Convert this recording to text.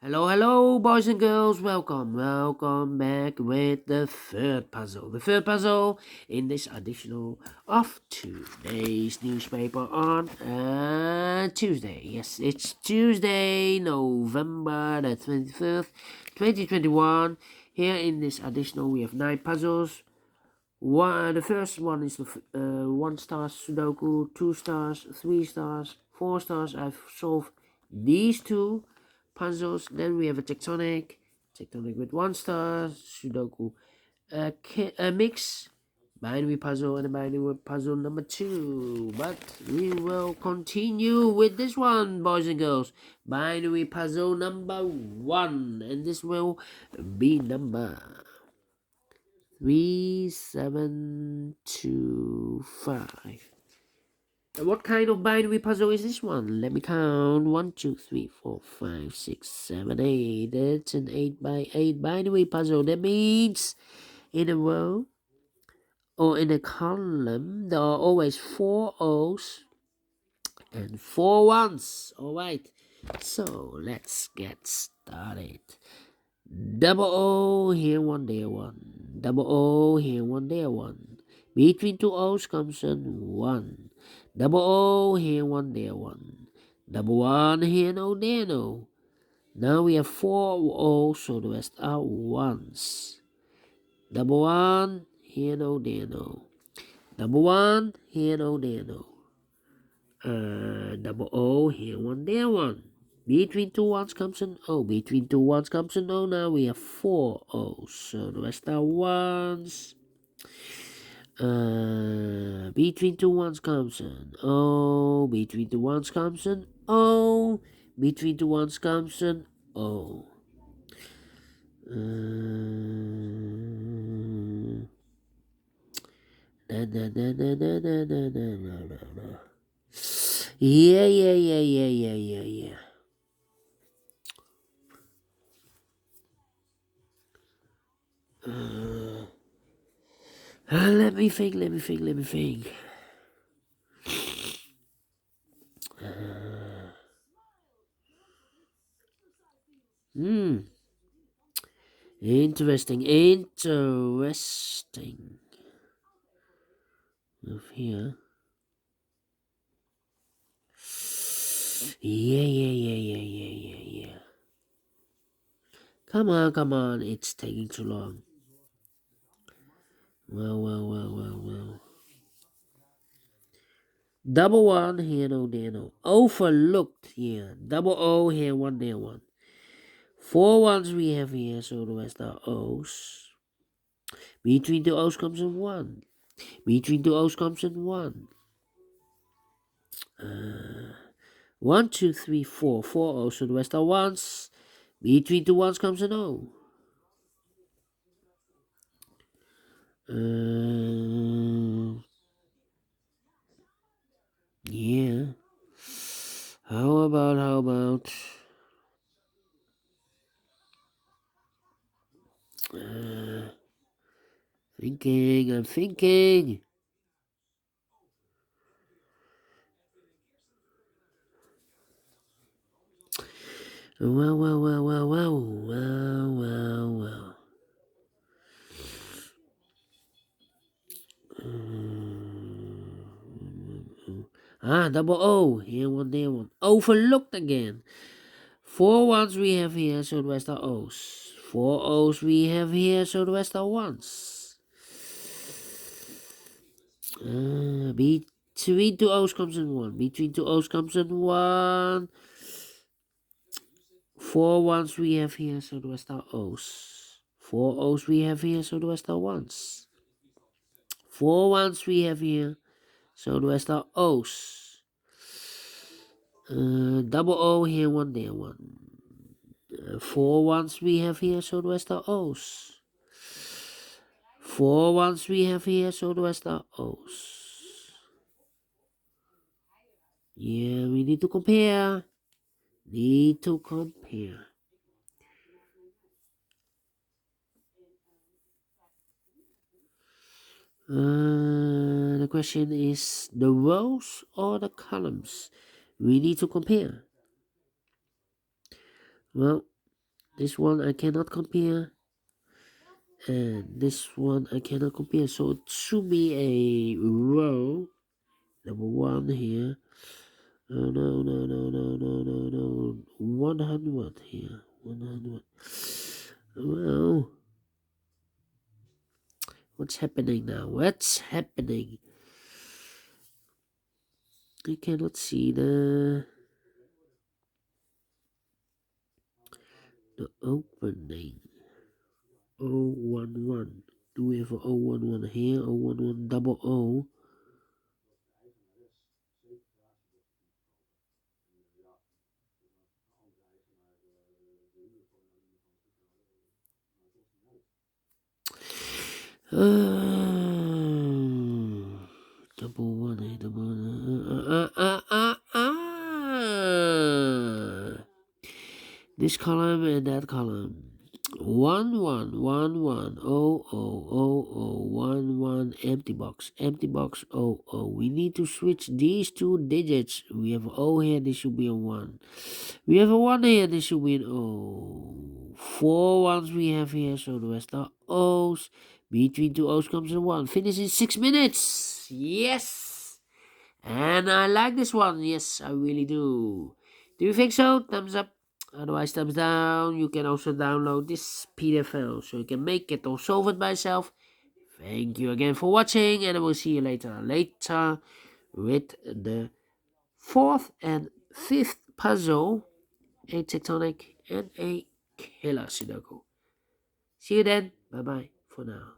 Hello, boys and girls. Welcome back with the third puzzle. The third puzzle in this edition of today's newspaper on Tuesday. Yes, it's Tuesday, November the 25th, 2021. Here in this edition, we have 9 puzzles. The first one is the 1 star Sudoku, 2 stars, 3 stars, 4 stars. I've solved these two puzzles. Then we have a tectonic with 1 star, Sudoku, a mix, binary puzzle, and a binary puzzle number 2. But we will continue with this one, boys and girls. Binary puzzle number 1, and this will be number 3725. And what kind of binary puzzle is this one? Let me count. 1, 2, 3, 4, 5, 6, 7, 8. It's an 8 by 8 binary puzzle. That means in a row or in a column there are always 4 O's and 4 ones. Alright, so let's get started. Double O, here 1, there 1. Double O, here 1, there 1. Between 2 O's comes a 1. Double O, here 1, there 1. Double 1, here no, there no. Now we have 4 O's, so the rest are 1s. Double 1, here no, there no. Double 1, here no, there no. Double O, here 1, there 1. Between 2 ones comes an O. Between 2 ones comes an O. Now we have 4 O's. So the rest are ones. Between 2 ones comes an O. Between 2 ones comes an O. Between 2 ones comes an O. Yeah. Let me think. Interesting. Move here. Yeah. Come on. It's taking too long. Well. Double 1, here no, there no. Overlooked here. Double O, here 1, there 1. 4 ones we have here, so the rest are O's. Between the O's comes a 1. Between the O's comes a 1. 1, 2, 3, 4. 4 O's, so the rest are 1s. Between the 1s comes an O. Yeah. How about? I'm thinking. Well. Double O. Here 1, there 1. Overlooked again. 4 ones we have here, so the rest are O's. 4 O's we have here, so the rest are 1s. Between 2 O's comes in 1. Between 2 O's comes in 1. 4 ones we have here, so the rest are O's. 4 O's we have here, so the rest are 1s. 4 ones we have here, so the rest are O's. Double O, here 1, there 1. 4 ones we have here, so the rest are O's. 4 ones we have here, so the rest are O's. Yeah, we need to compare. The question is the rows or the columns. We need to compare. Well, This one I cannot compare, and this one I cannot compare. So it should be a row. Number one here. No, no, no, no, no, no, no, no. 100 here. 100. Well, what's happening now? What's happening? I cannot see the opening. 011. Do we have a 011 here? 011 double O. Double one, double one. This column and that column. 1111000011 empty box 00. We need to switch these two digits. We have O here, this should be a 1. We have a 1 here, this should be an O. 4 ones we have here, so the rest are O's. Between two O's comes a 1. Finish in 6 minutes. Yes! And I like this one. Yes, I really do. Do you think so? Thumbs up. Otherwise, thumbs down. You can also download this PDF file so you can make it or solve it by yourself. Thank you again for watching, and I will see you later with the fourth and fifth puzzle, a tectonic and a killer Sudoku. See you then. Bye bye for now.